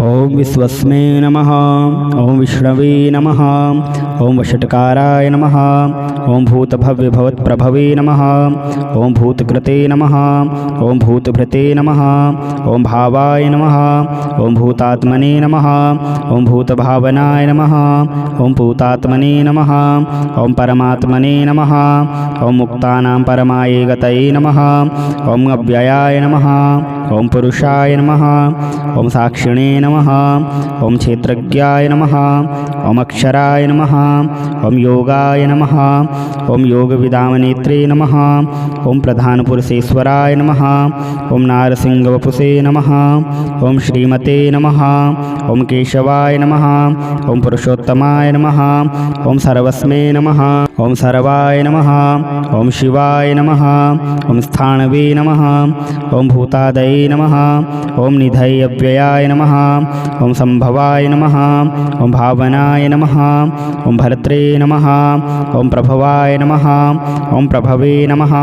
ओं विश्वस्मै नमः। ओं विष्णवे नमः। ओं वषट्काराय नमः। ओं भूतभव्यभवत्प्रभवे नमः। ओं भूतकृते नमः। ओं भूतभृते नमः। ओं भावाय नमः। ओं भूतात्मने नमः। ओं भूतभावनाय नमः। ओं भूतात्मने नमः। ओं परमात्मने नमः। ओं मुक्तानां परमायै गतये नमः। ओं अव्ययाय नमः। ओं पुरुषाय नमः। ओं साक्षिणे नमः। ओं क्षेत्रज्ञाय नमः। ओं अक्षराय नमः। ओं योगाय नमः। ओं योगविदामनेत्रे नमः। ओं प्रधानपुरुषेश्वराय नमः। ओं नारसिंहवपुषे नमः। ओं श्रीमते नमः। ओं केशवाय नमः। ओं पुरुषोत्तमाय नमः। ओं सर्वस्मै नमः। ओं सर्वाय नमः। ओं शिवाय नमः। ओं स्थाणवे नमः। ओं भूतादये नमः। ओं निधये अव्ययाय नमः। ओं संभवाय नमः। ओं भावनाय नमः। ओं भर्त्रे नमः। ओं प्रभवाय नमः। ओं प्रभवे नमः।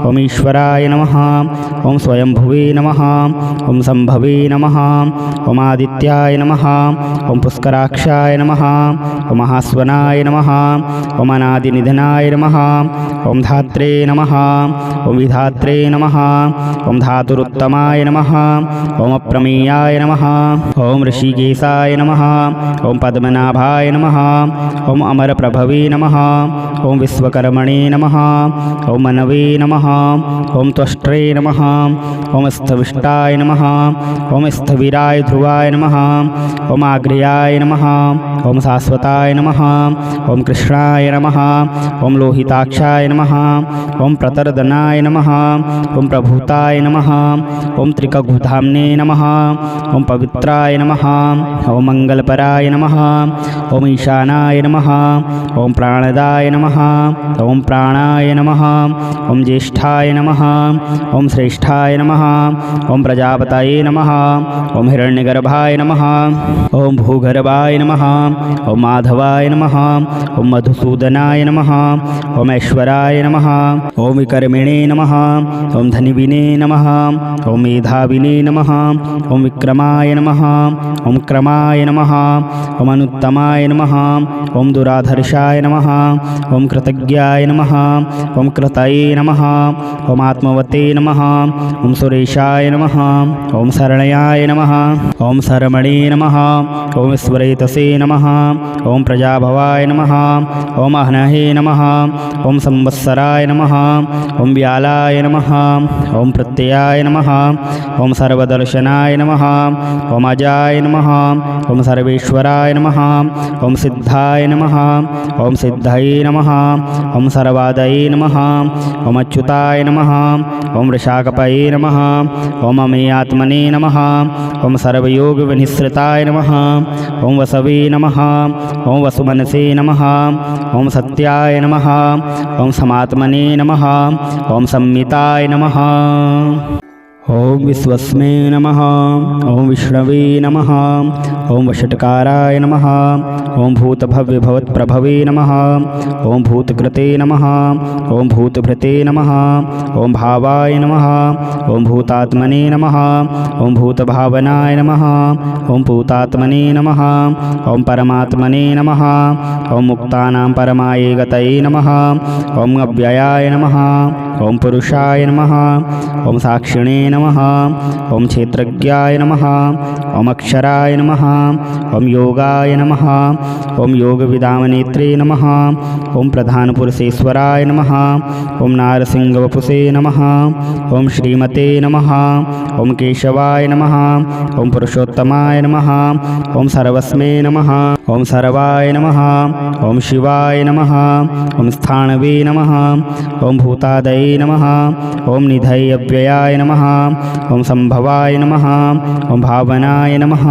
ओं ईश्वराय नमः। ओं स्वयंभुवे नमः। ओं संभवे नमः। ओं आदित्याय नमः। ओं पुष्कराक्षाय नमः। ओं महास्वनाय नमः। ओं अनादिनिधनाय नमः। ओं धात्रे नमः। ओं विधात्रे नमः। ओं धातुरुत्तमाय नमः। ओं अप्रमेयाय नमः। ओं ऋषिकेशाय नमः। ओं पद्मनाभाय नमः। ओं अमरप्रभवे नमः। ओं विश्वकर्मणे नमः। ओं मनवे नमः। ओं त्वष्ट्रे नमः। ओं स्थविष्टाय नमः। ओं स्थविराय ध्रुवाय नमः। ओं आग्र्याय नमः। ओं शाश्वताय नमः। ओं कृष्णाय नमः। ओं लोहिताक्षाय नमः। ओं प्रतरदनाय नमः। ओं प्रभूताय नमः। ओं त्रिकगुधाम्ने नमः। ओं पवित्राय नमः। ओं मंगलपराय नमः। ओं ईशानाय नमः। ओं प्राणदाय नमः। ओं प्राणाय नमः। ओं ज्येष्ठाय नमः। ओं श्रेष्ठाय नमः। ओं प्रजापतये नमः। ओं हिरण्यगर्भाय नमः। ओं भूगर्भाय नमः। ओं माधवाय नमः। ओं मधुसूदनाय नमः। ओं ऐश्वराय नमः। ओं विकर्मिणे नमः। ओं धनिविने नमः। ओं मेधाविने नमः। ओं विक्रमाय नमः। ओं क्रमाय नमः। ओं अनुत्तमाय नमः। ओं दुराधर्षाय नमः। ओं कृतज्ञाय नमः। ओं कृतये नमः। ओं आत्मवते नमः। ओं सुरेशाय नमः। ओं शरण्याय नमः। ओं शरमणे नमः। ओं ईश्वरेतसे नमः। ओं प्रजाभवाय नमः। ओं अह्नहे नमः। ओं संवत्सराय नमः। ओं व्यालाय नमः। ओं प्रत्ययाय नमः। ओं सर्वदर्शनाय नमः। ओं अजाय नमः। ओं सर्वेश्वराय नमः। ओं सिद्धाय नमः। ओं सिद्धये नमः। ओं सर्वादये नमः। ओं अच्युताय नमः। ओं वृषाकपये नमः। ओं अमेयात्मने नमः। ओं सर्वयोगविनिश्रिताय नमः। ओं वसवे नमः। ओं वसुमनसे नमः। ओं सत्याय नमः। ओं समात्मने नमः। ओं संमिताय नमः। ओं विश्वस्मै नमः। ओं विष्णवे नमः। ओं वषट्काराय नमः। ओं भूतभव्यभवत्प्रभवे नमः। ओं भूतकृते नमः। ओं भूतभृते नमः। ओं भावाय नमः। ओं भूतात्मने नमः। ओं भूतभावनाय नमः। ओं भूतात्मने नमः। ओं परमात्मने नमः। ओं मुक्तानां परमायै गतये नमः। ओं अव्ययाय नमः। ओं पुरुषाय नमः। ओं साक्षिणे नमः। ओं क्षेत्रज्ञाय नमः। ओं अक्षराय नमः। ओं योगाय नमः। ओं योगविदामनेत्रे नमः। ओं प्रधानपुरुषेश्वराय नमः। ओं नारसिंहवपुषे नमः। ओं श्रीमते नमः। ओं केशवाय नमः। ओं पुरुषोत्तमाय नमः। ओं सर्वस्मै नमः। ओं सर्वाय नमः। ओं शिवाय नमः। ओं स्थाणवे नमः। ओं भूतादये नमः। ओं निधये अव्ययाय नमः। ओं संभवाय नमः। ओं भावनाय नमः।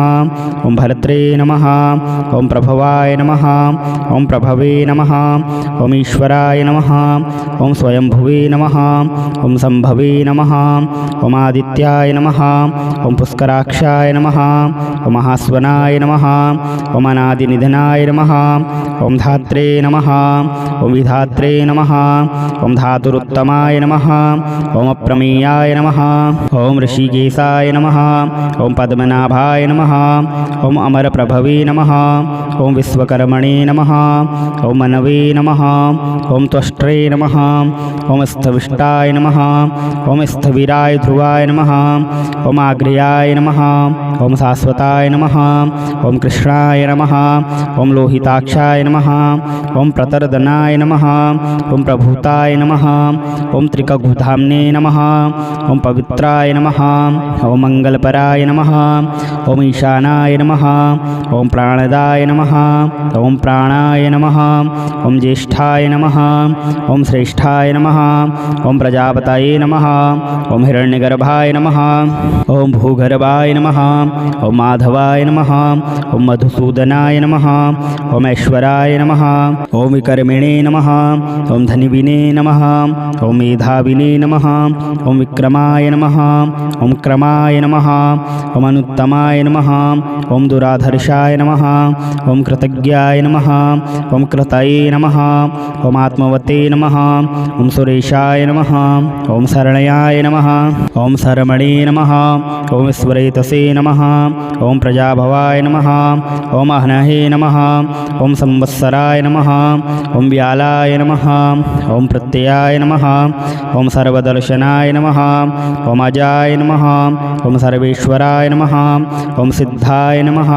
ओं भर्त्रे नमः। ओं प्रभवाय नमः। ओं प्रभवे नमः। ओं ईश्वराय नमः। ओं स्वयंभुवे नमः। ओं संभवे नमः। ओं आदित्याय नमः। ओं पुष्कराक्षाय नमः। ओं महास्वनाय नमः। ओं अनादिनिधनाय नमः। ओं धात्रे नमः। ओं विधात्रे नमः। ओं धातुरुत्तमाय नमः। ओं अप्रमेयाय नमः। ओम ऋषिकेशाय नमः। ओम पद्मनाभाय नमः। ओम अमरप्रभवे नमः। ओम विश्वकर्मणे नमः। ओम मनवे नमः। ओम त्वष्ट्रे नमः। ओम स्थविष्टाय नमः। ओम स्थविराय ध्रुवाय नमः। ओम आग्र्याय नमः। ओम शाश्वताय नमः। ओम कृष्णाय नमः। ओम लोहिताक्षाय नमः। ओम प्रतरदनाय नमः। ओम प्रभूताय नमः। ओम त्रिकगुधाम्ने नमः। ओम पवित्राय नमः। ओम मंगलपराय नमः। ओम ईशानाय नमः। ओम प्राणदाय नमः। ओम प्राणाय नमः। ओम ज्येष्ठाय नमः। ओम श्रेष्ठाय नमः। ओम प्रजापतये नमः। ओम हिरण्यगर्भाय नमः। ओम भूगर्भाय नमः। ओम माधवाय नमः। ओम मधुसूदनाय नमः। ओम ऐश्वराय नमः। ओम विकर्मिणे नमः। ओम धनिविने नमः। ओम मेधाविने नमः। ओम विक्रमाय नमः। ओम क्रमाय नमः। ओम अनुत्तमाय नमः। ओम दुराधर्षाय नमः। ओम कृतज्ञाय नमः। ओम कृतये नमः। ओम आत्मवते नमः। ओम सुरेशाय नमः। ओम शरण्याय नमः। ओम शरमणे नमः। ओम ईश्वरेतसे नमः। ओम प्रजाभवाय नमः। ओम अह्नहे नमः। ओम संवत्सराय नमः। ओम व्यालाय नमः। ओम प्रत्ययाय नमः। ओम सर्वदर्शनाय नमः। ओम अजाय नमः। ओम सर्वेश्वराय नमः। ओम सिद्धाय नमः।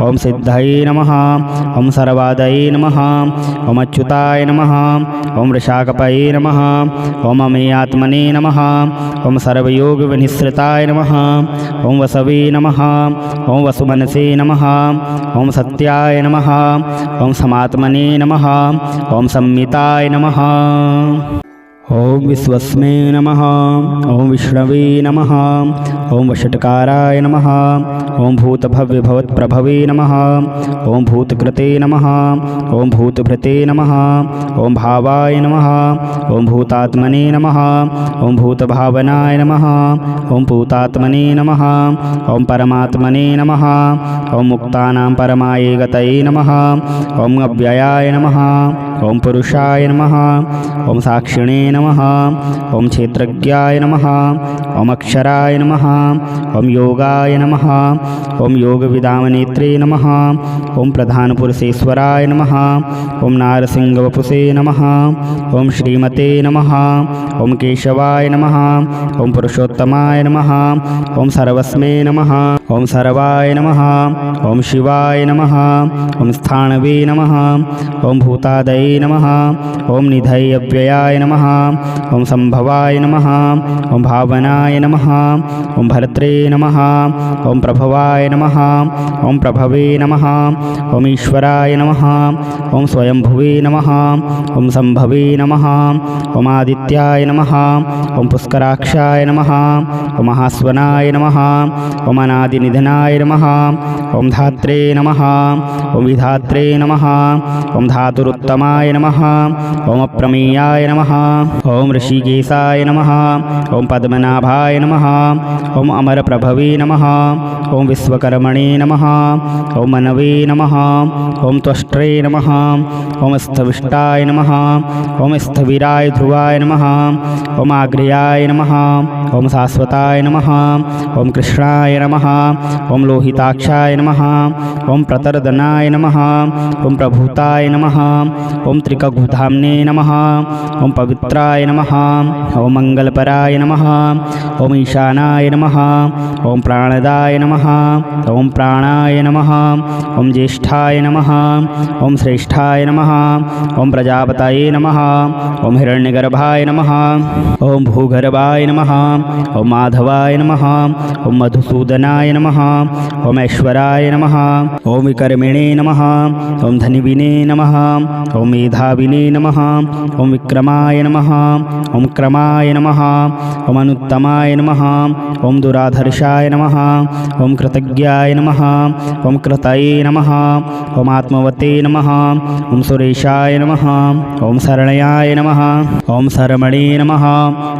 ओम सिद्धये नमः। ओम सर्वादये नमः। ओम अच्युताय नमः। ओम वृषाकपये नमः। ओम अमेयात्मने नमः। ओम सर्वयोगविनिश्रिताय नमः। ओम वसवे नमः। ओम वसुमनसे नमः। ओम सत्याय नमः। ओम समात्मने नमः। ओम संमिताय नमः। ओम विश्वस्मै नमः। ओम विष्णवे नमः। ओम वषट्काराय नमः। ओम भूतभव्यभवत्प्रभवे नमः। ओम भूतकृते नमः। ओम भूतभृते नमः। ओम भावाय नमः। ओम भूतात्मने नमः। ओम भूतभावनाय नमः। ओम भूतात्मने नमः। ओम परमात्मने नमः। ओम मुक्तानां परमाय गतये नमः। ओम अव्ययाय नमः। ओम पुरुषाय नमः। ओम साक्षिणे नमः। ओम क्षेत्रज्ञाय नमः। ओम अक्षराय नमः। ओम योगाय नमः। ओम योगविदामनेत्रे नमः। ओम प्रधानपुरुषेश्वराय नमः। ओम नारसिंहवपुषे नमः। ओम श्रीमते नमः। ओम केशवाय नमः। ओम पुरुषोत्तमाय नमः। ओम सर्वस्मै नमः। ओम सर्वाय नमः। ओम शिवाय नमः। ओम स्थाणवे नमः। ओम भूतादये नमः। ओम निधये अव्ययाय नमः। ओम संभवाय नमः। ओम भावनाय नमः। ओम भर्त्रे नमः। ओम प्रभवाय नमः। ओम प्रभवे नमः। ओम ईश्वराय नमः। ओम स्वयंभुवे नमः। ओम संभवे नमः। ओम आदित्याय नमः। ओम पुष्कराक्षाय नमः। ओम महास्वनाय नमः। ओम अनादिनिधनाय नमः। ओम धात्रे नमः। ओम विधात्रे नमः। ओम धातुरुत्तमाय नमः। ओम अप्रमेयाय नमः। ओम ऋषिकेशाय नमः। ओम पद्मनाभाय नमः। ओम अमरप्रभवे नमः। ओम विश्वकर्मणे नमः। ओम मनवे नमः। ओम त्वष्ट्रे नमः। ओम स्थविष्टाय नमः। ओम स्थविराय ध्रुवाय नमः। ओम आग्र्याय नमः। ओम शाश्वताय नमः। ओम कृष्णाय नमः। ओम लोहिताक्षाय नमः। ओम प्रतरदनाय नमः। ओम प्रभूताय नमः। ओम त्रिकगुधाम्ने नमः। ओम पवित्राय नमः। ओम मंगलपराय नमः। ओम ईशानाय नमः। ओम प्राणदाय नमः। ओम प्राणाय नमः। ओम ज्येष्ठाय नमः। ओम श्रेष्ठाय नमः। ओम प्रजापतये नमः। ओम हिरण्यगर्भाय नमः। ओम भूगर्भाय नमः। ओम माधवाय नमः। ओम मधुसूदनाय नमः। ओम ऐश्वराय नमः। ओम विकर्मिणे नमः। ओम धनिविने नमः। ओम मेधाविने नमः। ओम विक्रमाय नमः। ओम क्रमाय नमः। ओम अनुत्तमाय नमः। ओम दुराधर्षाय नमः। ओम कृतज्ञाय नमः। ओम कृतये नमः। ओम आत्मवते नमः। ओम सुरेशाय नमः। ओम शरण्याय नमः। ओम शरमणे नमः।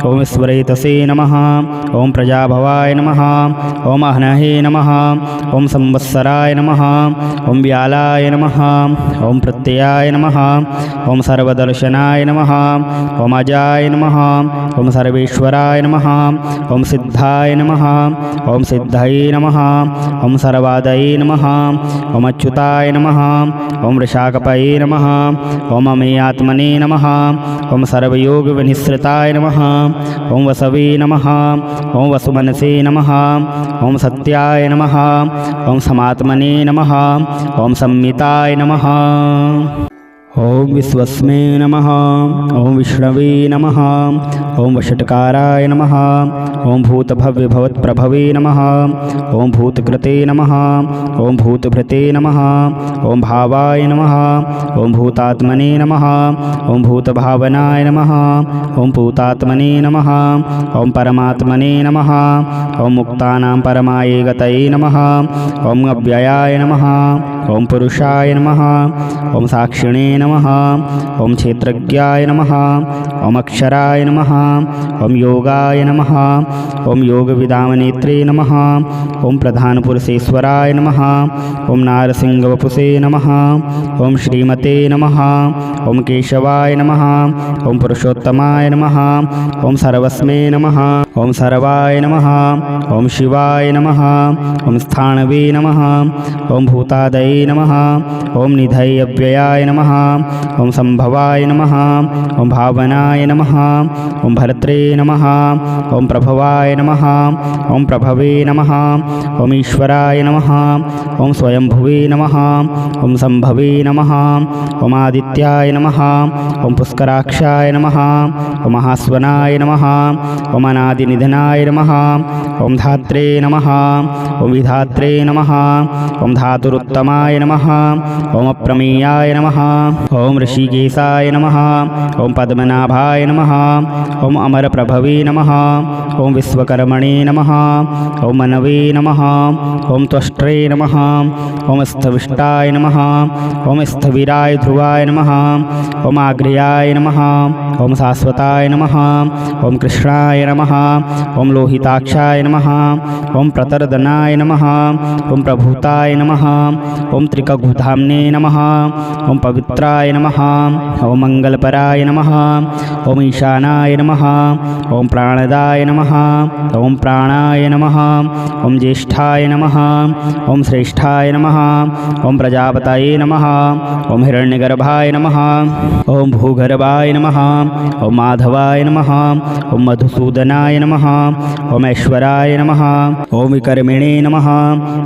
ओम ईश्वरेतसे नमः। ओम प्रजाभवाय नमः। ओम अह्नहे अह्नहे नमः ॐ संवत्सराय नमः ॐ व्यालाय नमः ॐ प्रत्ययाय नमः ॐ सर्वदर्शनाय नमः ॐ अजाय नमः ॐ सर्वेश्वराय नमः ॐ सिद्धाय नमः ॐ सिद्धये नमः ॐ सर्वादये नमः ॐ अच्युताय नमः ॐ वृषाकपये नमः ॐ अमेयात्मने नमः ॐ सर्वयोगविनिश्रिताय नमः ॐ वसवे नमः ॐ वसुमनसे नमः ॐ सत्याय नमः ॐ समात्मने नमः ॐ संमिताय नमः ॐ विश्वस्मै नमः ॐ विष्णवे नमः ॐ वषट्काराय नमः ॐ भूतभव्यभवत्प्रभवे नमः ॐ भूतकृते नमः ॐ भूतभृते नमः ॐ भावाय नमः ॐ भूतात्मने नमः ॐ भूतभावनाय नमः ॐ भूतात्मने नमः ॐ परमात्मने नमः ॐ मुक्तानां परमाय गतये नमः ॐ अव्ययाय नमः ॐ पुरुषाय नमः ॐ साक्षिणे नमः ॐ क्षेत्रज्ञाय नमः ॐ अक्षराय नमः ॐ योगाय नमः ॐ योगविदामनेत्रे नमः ॐ प्रधानपुरुषेश्वराय नमः ॐ नारसिंहवपुषे नमः ॐ श्रीमते नमः ॐ केशवाय नमः ॐ पुरुषोत्तमाय नमः ॐ सर्वस्मै नमः ॐ सर्वाय नमः ॐ शिवाय नमः ॐ स्थाणवे नमः ॐ भूतादये नमः ॐ निधये अव्ययाय नमः ॐ संभवाय नमः ॐ भावनाय नमः ॐ भर्त्रे नमः ॐ प्रभवाय नमः ॐ प्रभवे नमः ॐ ईश्वराय नमः ॐ स्वयंभुवे नमः ॐ संभवे नमः ॐ आदित्याय नमः ॐ पुष्कराक्षाय नमः ॐ महास्वनाय नमः ॐ अनादिनिधनाय नमः ॐ धात्रे नमः ॐ विधात्रे नमः ॐ धातुरुत्तमाय नमः ॐ अप्रमेयाय नमः ॐ ऋषिकेशाय नमः ॐ पद्मनाभाय नमः ॐ अमरप्रभवे नमः ॐ विश्वकर्मणे नमः ॐ मनवे नमः ॐ त्वष्ट्रे नमः ॐ स्थविष्टाय नमः ॐ स्थविराय ध्रुवाय नमः ॐ आग्र्याय नमः ॐ शाश्वताय नमः ॐ कृष्णाय नमः ॐ लोहिताक्षाय नमः ॐ प्रतरदनाय नमः ॐ प्रभूताय नमः ॐ त्रिकगुधाम्ने नमः ॐ पवित्राय नमः ॐ मङ्गलपराय नमः ॐ ईशानाय नमः ॐ प्राणदाय नमः ॐ प्राणाय नमः ॐ ज्येष्ठाय नमः ॐ श्रेष्ठाय नमः ॐ प्रजापतये नमः ॐ हिरण्यगर्भाय नमः ॐ भूगर्भाय नमः ॐ माधवाय नमः ॐ मधुसूदनाय नमः ॐ ऐश्वराय नमः ॐ विकर्मिणे नमः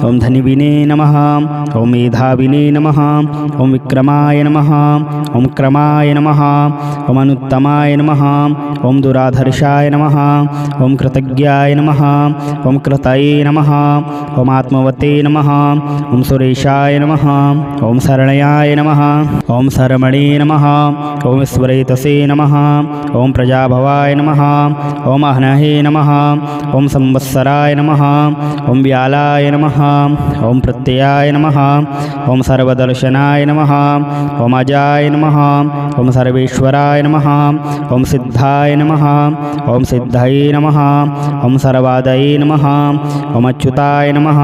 ॐ धनिविने नमः ॐ मेधाविने नमः ॐ विक्रमाय नमः ॐ क्रमाय नमः ॐ अनुत्तमाय नमः ॐ दुराधर्षाय नमः ॐ कृतज्ञाय नमः ॐ कृतये नमः ॐ आत्मवते नमः ॐ सुरेशाय नमः ॐ शरण्याय नमः ॐ शरमणे नमः ॐ विश्वरेतसे नमः ॐ प्रजाभवाय नमः ॐ अह्नहे नमः ॐ संवत्सराय नमः ॐ व्यालाय नमः ॐ प्रत्ययाय नमः ॐ सर्वदर्शनाय नमः ॐ अजाय नमः ॐ सर्वेश्वराय नमः ॐ सिद्धाय नमः ॐ सिद्धये नमः ॐ सर्वादये नमः ॐ अच्युताय नमः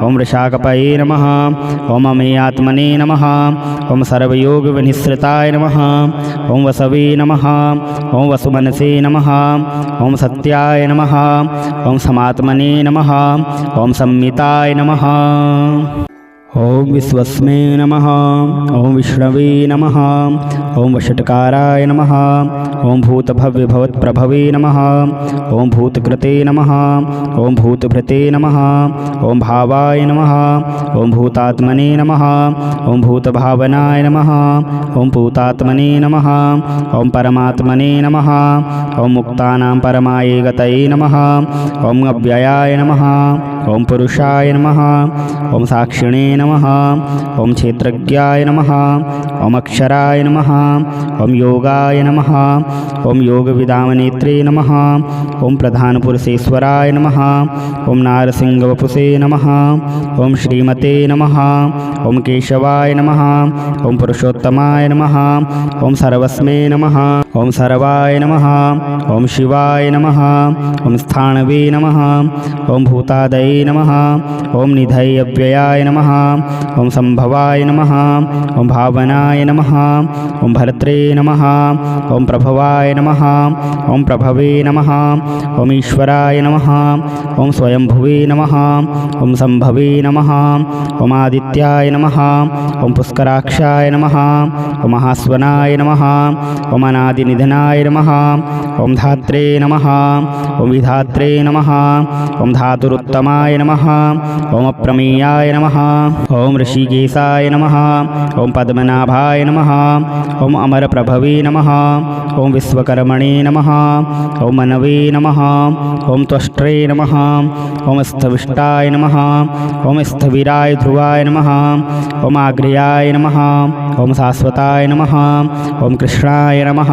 ॐ वृषाकपये नमः ॐ अमेयात्मने नमः ॐ सर्वयोगविनिश्रिताय नमः ॐ वसवे नमः ॐ वसुमनसे नमः ॐ सत्याय नमः ॐ समात्मने नमः ॐ संमिताय नमः ॐ विश्वस्मै नमः ॐ विष्णवे नमः ॐ वषट्काराय नमः ॐ भूतभव्यभवत्प्रभवे नमः ॐ भूतकृते नमः ॐ भूतभृते नमः ॐ भावाय नमः ॐ भूतात्मने नमः ॐ भूतभावनाय नमः ॐ भूतात्मने नमः ॐ परमात्मने नमः ॐ मुक्तानां परमाय गतये नमः ॐ अव्ययाय नमः ॐ पुरुषाय नमः ॐ साक्षिणे नमः। ॐ क्षेत्रज्ञाय नमः। ॐ अक्षराय नमः। ॐ योगाय नमः। ॐ योगविदामनेत्रे नमः। ॐ प्रधानपुरुषेश्वराय नमः। ॐ नारसिंहवपुषे नमः। ॐ श्रीमते नमः। ॐ केशवाय नमः। ॐ पुरुषोत्तमाय नमः। ॐ सर्वस्मै नमः। ॐ सर्वाय नमः। ॐ शिवाय नमः। ॐ स्थाणवे नमः। ॐ भूतादये नमः। ॐ निधये अव्ययाय नमः। ॐ संभवाय नमः। ॐ भावनाय नमः। ॐ भर्त्रे नमः। ॐ प्रभवाय नमः। ॐ प्रभवे नमः। ॐ ईश्वराय नमः। ॐ स्वयंभुवे नमः। ॐ संभवे नमः। ॐ आदित्याय नमः। ॐ पुष्कराक्षाय नमः। ॐ महास्वनाय नमः। ॐ अनादिनिधनाय नमः। ॐ धात्रे नमः। ॐ विधात्रे नमः। ॐ धातुरुत्तमाय नमः। ॐ अप्रमेयाय नमः। ॐ ऋषिकेशाय नमः। ॐ पद्मनाभाय नमः। ॐ अमरप्रभवे नमः। ॐ विश्वकर्मणे नमः। ॐ मनवे नमः। ॐ त्वष्ट्रे नमः। ॐ स्थविष्टाय नमः। ॐ स्थविराय ध्रुवाय नमः। ॐ आग्र्याय नमः। ॐ शाश्वताय नमः। ॐ कृष्णाय नमः।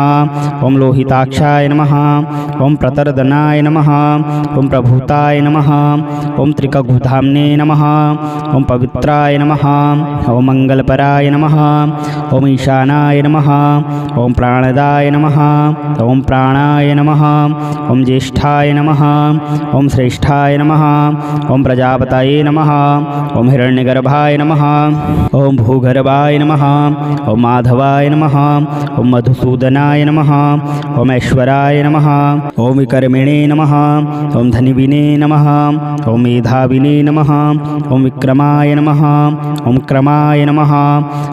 ॐ लोहिताक्षाय नमः। ॐ प्रतर्दनाय नमः। ॐ प्रभूताय नमः। ॐ त्रिकगुधाम्ने नमः। ॐ पवित्राय नमः। ॐ मङ्गलपराय नमः। ॐ ईशानाय नमः। ॐ प्राणदाय नमः। ॐ प्राणाय नमः। ॐ ज्येष्ठाय नमः। ॐ श्रेष्ठाय नमः। ॐ प्रजापतये नमः। ॐ हिरण्यगर्भाय नमः। ॐ भूगर्भाय नमः। ॐ माधवाय नमः। ॐ मधुसूदनाय नमः। ॐ ऐश्वराय नमः। ॐ विकर्मिणे नमः। ॐ धनिविने नमः। ॐ मेधाविने नमः। ॐ विक्रमाय नमः। ॐ क्रमाय नमः।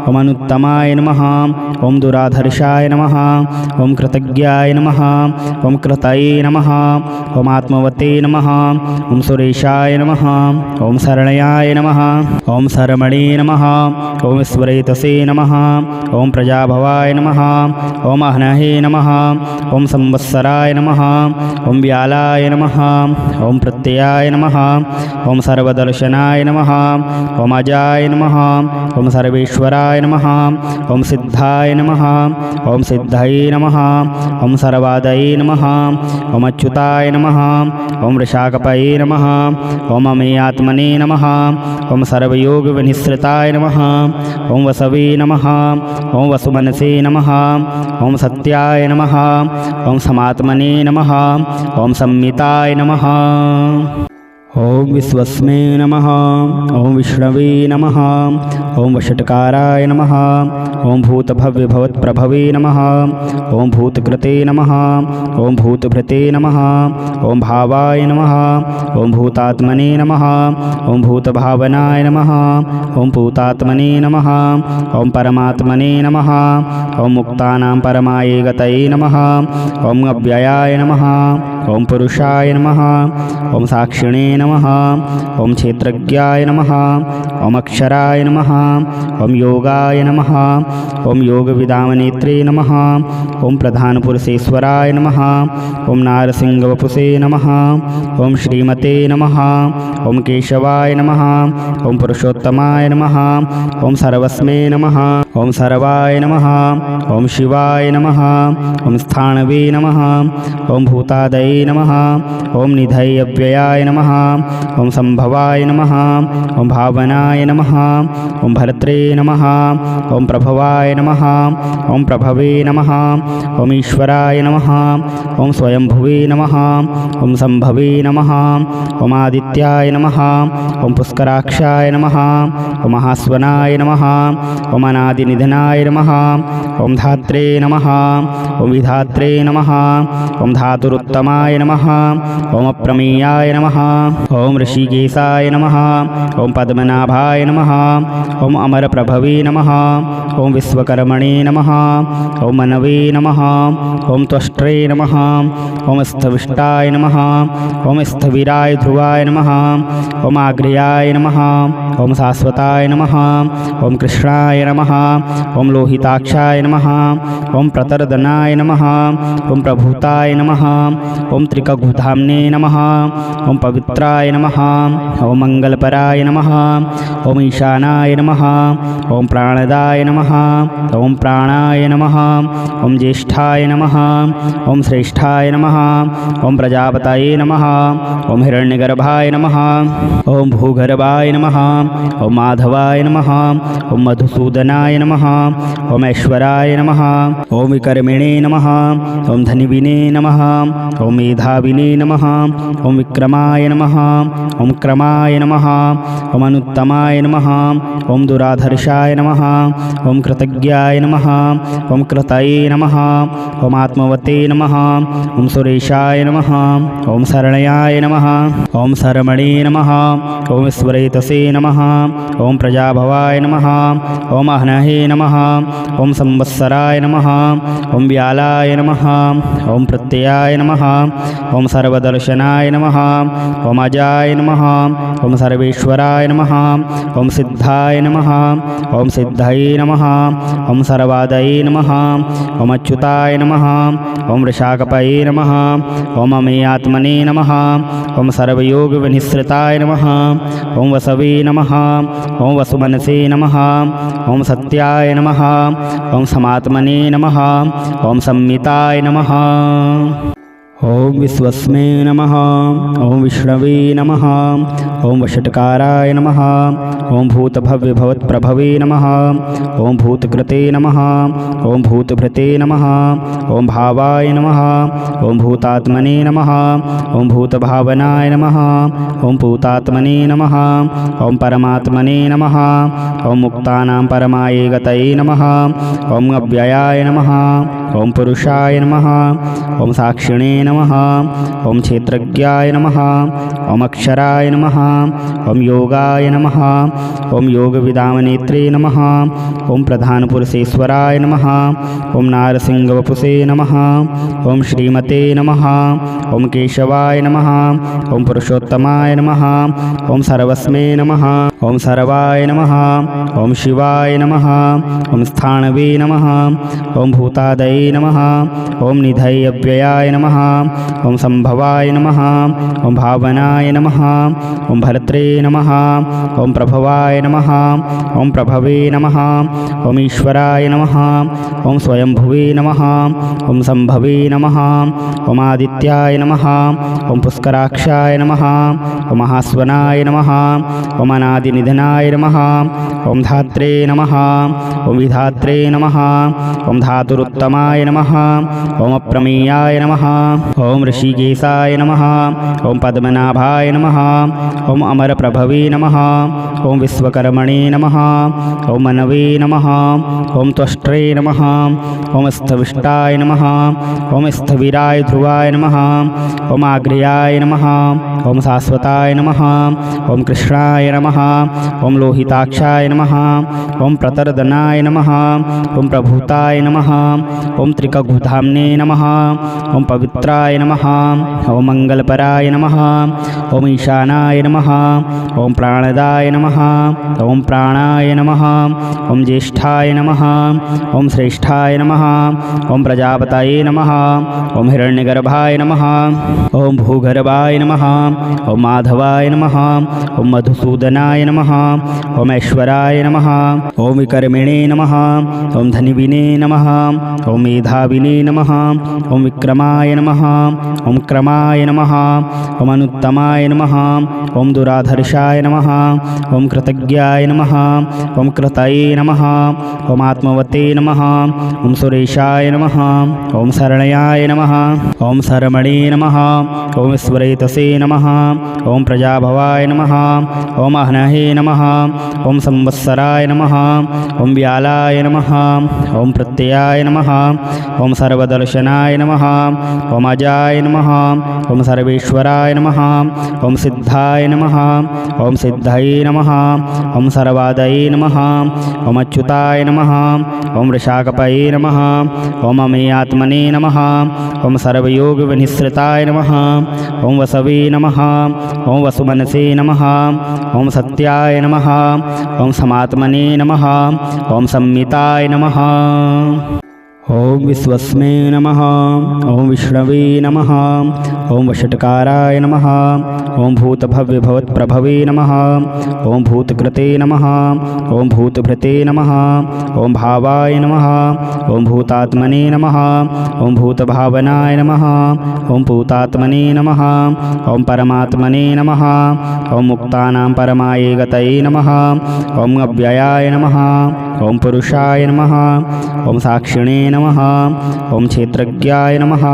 ॐ अनुत्तमाय नमः। ॐ दुराधर्षाय नमः। ॐ कृतज्ञाय नमः। ॐ कृतये नमः। ॐ आत्मवते नमः। ॐ सुरेशाय नमः। ॐ शरणयाय नमः। ॐ शरमणे नमः। ॐ ईश्वरेतसे नमः। ॐ प्रजाभवाय नमः। ॐ अह्नहे नमः। ॐ संवत्सराय नमः। ॐ व्यालाय नमः। ॐ प्रत्ययाय नमः। ॐ सर्वदर्शनाय नमः। ॐ अजाय नमः। ॐ सर्वेश्वराय नमः। ॐ सिद्धाय नमः। ॐ सिद्धये नमः। ॐ सर्वादये नमः। ॐ अच्युताय नमः। ॐ वृषाकपये नमः। ॐ अमेयात्मने नमः। ॐ सर्वयोगविनिश्रिताय नमः। ॐ वसवे नमः। ॐ वसुमनसे नमः। ॐ सत्याय नमः। ॐ समात्मने नमः। ॐ संमिताय नमः। ॐ विश्वस्मै नमः। ॐ विष्णवे नमः। ॐ वषट्काराय नमः। ॐ भूतभव्यभवत्प्रभवे नमः। ॐ भूतकृते नमः। ॐ भूतभृते नमः। ॐ भावाय नमः। ॐ भूतात्मने नमः। ॐ भूतभावनाय नमः। ॐ भूतात्मने नमः। ॐ परमात्मने नमः। ॐ मुक्तानां परमायै गतये नमः। ॐ अव्ययाय नमः। ॐ पुरुषाय नमः। ॐ साक्षिणे नमः। ॐ क्षेत्रज्ञाय नमः। ॐ अक्षराय नमः। ॐ योगाय नमः। ॐ योगविदामनेत्रे नमः। ॐ प्रधानपुरुषेश्वराय नमः। ॐ नारसिंहवपुषे नमः। ॐ श्रीमते नमः। ॐ केशवाय नमः। ॐ पुरुषोत्तमाय नमः। ॐ सर्वस्मै नमः। ॐ सर्वाय नमः। ॐ शिवाय नमः। ॐ स्थाणवे नमः। ॐ भूतादये नमः। ॐ निधये अव्ययाय नमः। ॐ संभवाय नमः। ॐ भावनाय नमः। ॐ भर्त्रे नमः। ॐ प्रभवाय नमः। ॐ प्रभवे नमः। ॐ ईश्वराय नमः। ॐ स्वयंभुवे नमः। ॐ संभवे नमः। ॐ आदित्याय नमः। ॐ पुष्कराक्षाय नमः। ॐ महास्वनाय नमः। ॐ अनादिनिधनाय नमः। ॐ धात्रे नमः। ॐ विधात्रे नमः। ॐ धातुरुत्तमाय नमः। ॐ अप्रमेयाय नमः। ॐ ऋषिकेशाय नमः। ॐ पद्मनाभाय नमः। ॐ अमरप्रभवे नमः। ॐ विश्वकर्मणे नमः। ॐ मनवे नमः। ॐ त्वष्ट्रे नमः। ॐ स्थविष्टाय नमः। ॐ स्थविराय ध्रुवाय नमः। ॐ आग्र्याय नमः। ॐ शाश्वताय नमः। ॐ कृष्णाय नमः। ॐ लोहिताक्षाय नमः। ॐ प्रतर्दनाय नमः। ॐ प्रभूताय नमः। ॐ त्रिकगुधाम्ने नमः। ॐ पवित्राय सहस्राय नमः। ओम मंगलपराय नमः। ओम ईशानाय नमः। ओम प्राणदाय नमः। ओम प्राणाय नमः। ओम ज्येष्ठाय नमः। ओम श्रेष्ठाय नमः। ओम प्रजापतये नमः। ओम हिरण्यगर्भाय नमः। ओम भूगर्भाय नमः। ओम माधवाय नमः। ओम मधुसूदनाय नमः। ओम ऐश्वराय नमः। ओम विकर्मिणे नमः। ओम धनिविने नमः। ओम मेधाविने नमः। ओम विक्रमाय नमः। ओम क्रमाय नमः। ओम अनुत्तमाय नमः। ओम दुराधर्षाय नमः। ओम कृतज्ञाय नमः। ओम कृतये नमः। ओम आत्मवते नमः। ओम सुरेशाय नमः। ओम शरण्याय नमः। ओम शरमणे नमः। ओम विश्वरेतसे नमः। ओम प्रजाभवाय नमः। ओम अह्नहे नमः। ओम संवत्सराय नमः। ओम व्यालाय नमः। ओम प्रत्ययाय नमः। ओम सर्वदर्शनाय नमः। ओम अजाय नमः। ओम सर्वेश्वराय नमः। ओम सिद्धाय नमः। ओम सिद्धये नमः। ओम सर्वादये नमः। ओम अच्युताय नमः। ओम वृषाकपये नमः। ओम अमेयात्मने नमः। ओम सर्वयोगविनिश्रिताय नमः। ओम वसवे नमः। ओम वसुमनसे नमः। ओम सत्याय नमः। ओम समात्मने नमः। ओम संमिताय नमः। ओम विश्वस्मे नमः। ओम विष्णवे नमः। ओम वषट्काराय नमः। ओम भूतभव्यभवत्प्रभवे नमः। ओम भूतकृते नमः। ओम भूतभृते नमः। ओम भावाय नमः। ओम भूतात्मने नमः। ओम भूतभावनाय नमः। ओम भूतात्मने नमः। ओम परमात्मने नमः। ओम मुक्तानां परमाये गतये नमः। ओम अव्ययाय नमः। ओम पुरुषाय नमः। ओम साक्षिणे नमः। ओम क्षेत्रज्ञाय नमः। ओम अक्षराय नमः। ओम योगाय नमः। ओम योगविदामनेत्रे नमः। ओम प्रधानपुरुषेश्वराय नमः। ओम नारसिंहवपुषे नमः। ओम श्रीमते नमः। ओम केशवाय नमः। ओम पुरुषोत्तमाय नमः। ओम सर्वस्मे नमः। ओम सर्वाय नमः। ओम शिवाय नमः। ओम स्थाणवे नमः। ओम भूतादये नमः। ओम निधये अव्ययाय नमः। ओम संभवाय नमः। ओम भावनाय नमः। ओम भर्त्रे नमः। ओम प्रभवाय नमः। ओम प्रभवे नमः। ओम ईश्वराय नमः। ओम स्वयंभुवे नमः। ओम संभवे नमः। ओम आदित्याय नमः। ओम पुष्कराक्षाय नमः। ओम महास्वनाय नमः। ओम अनादिनिधनाय नमः। ओम धात्रे नमः। ओम विधात्रे नमः। ओम धातुरुत्तमाय नमः। ओम अप्रमेयाय नमः। ओम ऋषिकेशाय नमः। ओम पद्मनाभाय नमः। ओम अमरप्रभवे नमः। ओम विश्वकर्मणे नमः। ओम मनवे नमः। ओम त्वष्ट्रे नमः। ओम स्थविष्टाय नमः। ओम स्थविराय ध्रुवाय नमः। ओम आग्र्याय नमः। ओम शाश्वताय नमः। ओम कृष्णाय नमः। ओम लोहिताक्षाय नमः। ओम प्रतरदनाय नमः। ओम प्रभूताय नमः। ओम त्रिकगुधाम्ने नमः। ओम पवित्राय नमः। ओम मंगलपराय नमः। ओम ईशानाय नमः। ओम प्राणदाय नमः। ओम प्राणाय नमः। ओम ज्येष्ठाय नमः। ओम श्रेष्ठाय नमः। ओम प्रजापतये नमः। ओम हिरण्यगर्भाय नमः। ओम भूगर्भाय नमः। ओम माधवाय नमः। ओम मधुसूदनाय नमः। ओम ऐश्वराय नमः। ओम विकर्मिणे नमः। ओम धनिविने नमः। ओम मेधाविने नमः। ओम विक्रमाय नमः। ओम क्रमाय नमः। ओम अनुत्तमाय नमः। ओम दुराधर्षाय नमः। ओम कृतज्ञाय नमः। ओम कृतये नमः। ओम आत्मवते नमः। ओम सुरेशाय नमः। ओम शरण्याय नमः। ओम शरमणे नमः। ओम विश्वरेतसे नमः। ओम प्रजाभवाय नमः। ओम अह्नहे नमः। ओम संवत्सराय नमः। ओम व्यालाय नमः। ओम प्रत्ययाय नमः। ओम सर्वदर्शनाय नमः। ओम अजाय नमः। ओम सर्वेश्वराय नमः। ओम सिद्धाय नमः। ओम सिद्धये नमः। ओम सर्वादये नमः। ओम अच्युताय नमः। ओम वृषाकपये नमः। ओम अमेयात्मने नमः। ओम सर्वयोगविनिश्रिताय नमः। ओम वसवे नमः। ओम वसुमनसे नमः। ओम सत्याय नमः। ओम समात्मने नमः। ओम संमिताय नमः। ओम विश्वस्मै नमः। ओम विष्णवे नमः। ओम वषट्काराय नमः। ओम भूतभव्यभवत्प्रभवे नमः। ओम भूतकृते नमः। ओम भूतभृते नमः। ओम भावाय नमः। ओम भूतात्मने नमः। ओम भूतभावनाय नमः। ओम भूतात्मने नमः। ओम परमात्मने नमः। ओम मुक्तानां परमाये गतये नमः। ओम अव्ययाय नमः। ओम पुरुषाय नमः। ओम साक्षिणे नमः। ओम क्षेत्रज्ञाय नमः।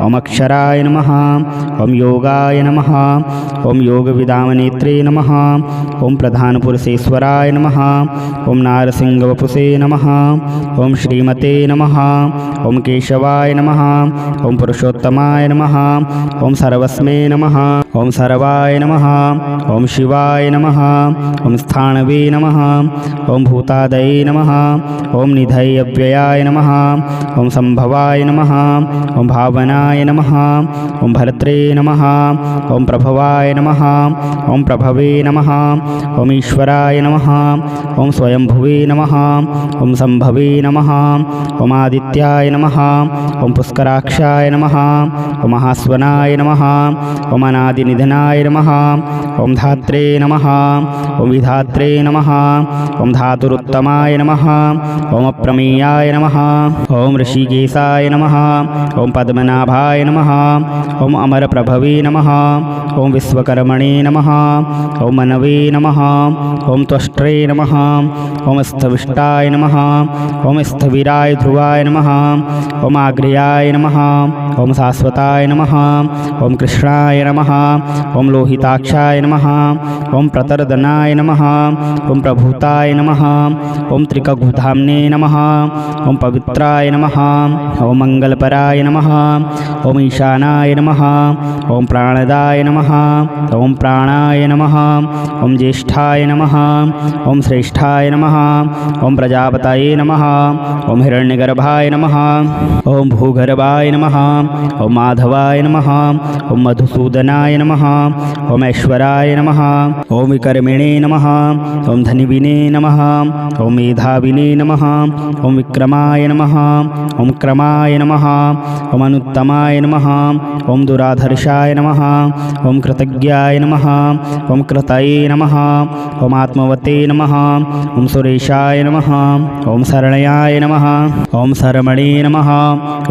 ओम अक्षराय नमः। ओम योगाय नमः। ओम योगविदामनेत्रे नमः। ओम प्रधानपुरुषेश्वराय नमः। ओम नारसिंहवपुषे नमः। ओम श्रीमते नमः। ओम केशवाय नमः। ओम पुरुषोत्तमाय नमः। ओम सर्वस्मै नमः। ओम सर्वाय नमः। ओम शिवाय नमः। ओम स्थाणवे नमः। ओम भूतादये नमः। ओम निधये अव्ययाय नमः। ओम संभवाय नमः। ओम भावनाय नमः। ओम भर्त्रे नमः। ओम प्रभवाय नमः। ओम प्रभवे नमः। ओम ईश्वराय नमः। ओम स्वयंभुवे नमः। ओम संभवे नमः। ओम आदित्याय नमः। ओम पुष्कराक्षाय नमः। ओम महास्वनाय नमः। ओम अनादिनिधनाय नमः। ओम धात्रे नमः। ओम विधात्रे नमः। ओम धातुरुत्तमाय नमः। ओम अप्रमेयाय नमः। ओम ऋषिकेशाय नमः। ओम पद्मनाभाय नमः। ओम अमरप्रभवे नमः। ओम विश्वकर्मणे नमः। ओम मनवे नमः। ओम त्वष्ट्रे नमः। ओम स्थविष्टाय नमः। ओम स्थविराय ध्रुवाय नमः। ओम आग्र्याय नमः। ओम शाश्वताय नमः। ओम कृष्णाय नमः। ओम लोहिताक्षाय नमः। ओम प्रतरदनाय नमः। ओम प्रभूताय नमः। ओम त्रिकगुधाम्ने नमः। ओम पवित्राय नमः। ओम मंगलपराय नमः। ओम ईशानाय नमः। ओम प्राणदाय नमः। ओम प्राणाय नमः। ओम ज्येष्ठाय नमः। ओम श्रेष्ठाय नमः। ओम प्रजापतये नमः। ओम हिरण्यगर्भाय नमः। ओम भूगर्भाय नमः। ओम माधवाय नमः। ओम मधुसूदनाय नमः। ओम ऐश्वराय नमः। ओम विकर्मिणे नमः। ओम धनिविने नमः। ओम मेधाविने नमः। ओम विक्रमाय नमः। ओम क्रमाय नमः। ओम अनुत्तमाय नमः। ओम दुराधर्षाय नमः। ओम कृतज्ञाय नमः। ओम कृतये नमः। ओम आत्मवते नमः। ओम सुरेशाय नमः। ओम शरण्याय नमः। ओम शरमणे नमः।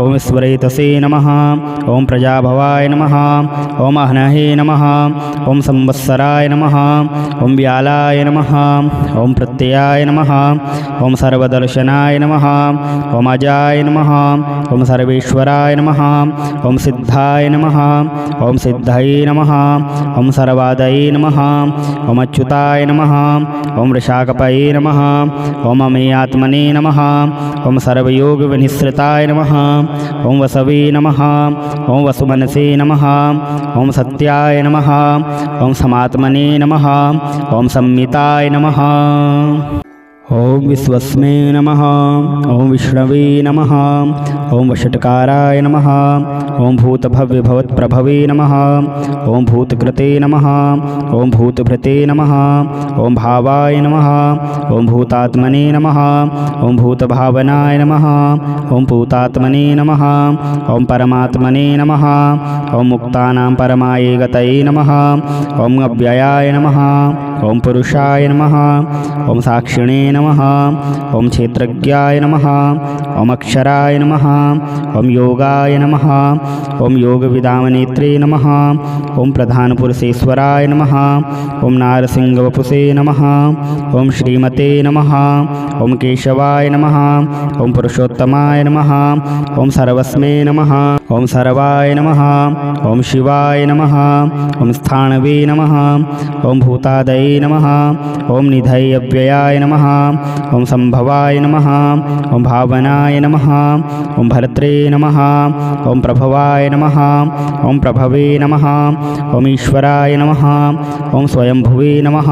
ओम ईश्वरेतसे नमः। ओम प्रजाभवाय नमः। ओम अह्नहे नमः। ओम संवत्सराय नमः। ओम व्यालाय नमः। ओम प्रत्ययाय नमः। ओम सर्वदर्शनाय नमः। ओम अजाय नमः। ओम सर्वेश्वराय नमः। ओम सिद्धाय नमः। ओम सिद्धये नमः। ओम सर्वादये नमः। ओम अच्युताय नमः। ओम ऋषाकपये नमः। ओम अमेयात्मने नमः। ओम सर्वयोगविनिश्रिताय नमः। ओम वसवे नमः। ओम वसुमनसे नमः। ओम सत्याय नमः। ओम समात्मने नमः। ओम संमिताय नमः। ओम विश्वस्मै नमः। ओम विष्णवे नमः। ओम वषट्काराय नमः। ओम भूतभव्यभवत्प्रभवे नमः। ओम भूतकृते नमः। ओम भूतभृते नमः। ओम भावाय नमः। ओम भूतात्मने नमः। ओम भूतभावनाय नमः। ओम भूतात्मने नमः। ओम परमात्मने नमः। ओम मुक्तानां परमाये गतये नमः। ओम अव्ययाय नमः। ओम पुरुषाय नमः। ओम साक्षिणे नमः। ओम क्षेत्रज्ञाय नमः। ओम अक्षराय नमः। ओम योगाय नमः। ओम योगविदामनेत्रे नमः। ओम प्रधानपुरुषेश्वराय नमः। ओम नारसिंहवपुषे नमः। ओम श्रीमते नमः। ओम केशवाय नमः। ओम पुरुषोत्तमाय नमः। ओम सर्वस्मै नमः। ओम सर्वाय नमः। ओम शिवाय नमः। ओम स्थाणवे नमः। ओम भूतादये नमः। ओम निधये अव्ययाय नमः। ओम संभवाय नमः। ओम भावनाय नमः। ओम भर्त्रे नमः। ओम प्रभवाय नमः। ओम प्रभवे नमः। ओम ईश्वराय नमः। ओम स्वयंभुवे नमः।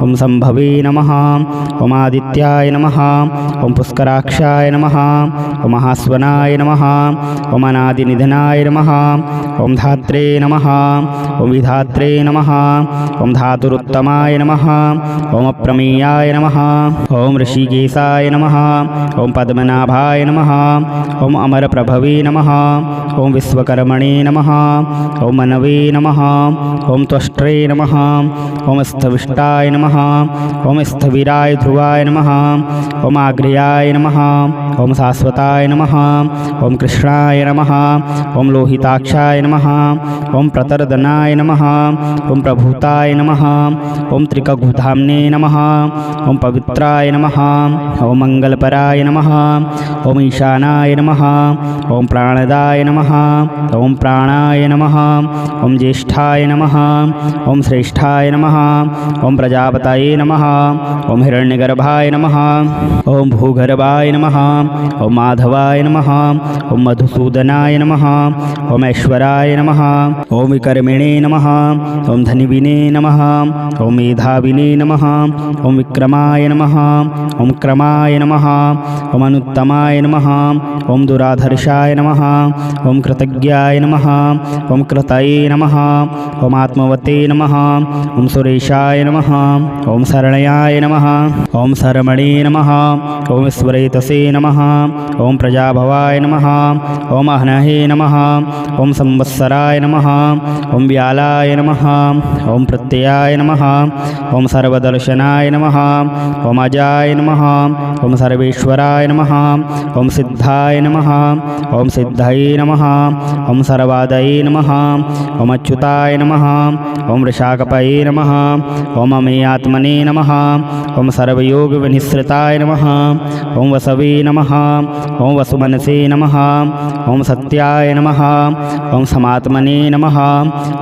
ओम संभवे नमः। ओम आदित्याय नमः। ओम पुष्कराक्षाय नमः। ओम महास्वनाय नमः। ओम अनादि धातुनिधनाय नमः ॐ धात्रे नमः ॐ विधात्रे नमः ॐ धातुरुत्तमाय नमः ॐ अप्रमेयाय नमः ॐ ऋषिकेशाय नमः ॐ पद्मनाभाय नमः ॐ अमरप्रभवे नमः ॐ विश्वकर्मणे नमः ॐ मनवे नमः ॐ त्वष्ट्रे नमः ॐ स्थविष्टाय नमः ॐ स्थविराय ध्रुवाय नमः ॐ आग्र्याय नमः ॐ शाश्वताय नमः ॐ कृष्णाय नमः ॐ लोहिताक्षाय नमः ॐ प्रतर्दनाय नमः ॐ प्रभूताय नमः ॐ त्रिकगुधाम्ने नमः ॐ पवित्राय नमः ॐ मङ्गलपराय नमः ॐ ईशानाय नमः ॐ प्राणदाय नमः ॐ प्राणाय नमः ॐ ज्येष्ठाय नमः ॐ श्रेष्ठाय नमः ॐ प्रजापतये नमः ॐ हिरण्यगर्भाय नमः ॐ भूगर्भाय नमः ॐ माधवाय नमः ॐ मधुसूदनाय नमः ॐ ऐश्वराय नमः ॐ विकर्मिणे नमः ॐ धनिविने नमः ॐ मेधाविने नमः ॐ विक्रमाय नमः ॐ क्रमाय नमः ॐ अनुत्तमाय नमः ॐ दुराधर्षाय नमः ॐ कृतज्ञाय नमः ॐ कृतये नमः ॐ आत्मवते नमः ॐ सुरेशाय नमः ॐ शरण्याय नमः ॐ शरमणे नमः ॐ विश्वरेतसे नमः ॐ प्रजाभवाय नमः ॐ अह्नहे नमः ॐ संवत्सराय नमः ॐ व्यालाय नमः ॐ प्रत्ययाय नमः ॐ सर्वदर्शनाय नमः ॐ अजाय नमः ॐ सर्वेश्वराय नमः ॐ सिद्धाय नमः ॐ सिद्धये नमः ॐ सर्वादये नमः ॐ अच्युताय नमः ॐ वृषाकपये नमः ॐ अमेयात्मने नमः ॐ सर्वयोगविनिश्रिताय नमः ॐ वसवे नमः ॐ वसुमनसे नमः ॐ सत्याय नमः ॐ समात्मने नमः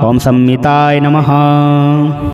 ॐ संमिताय नमः।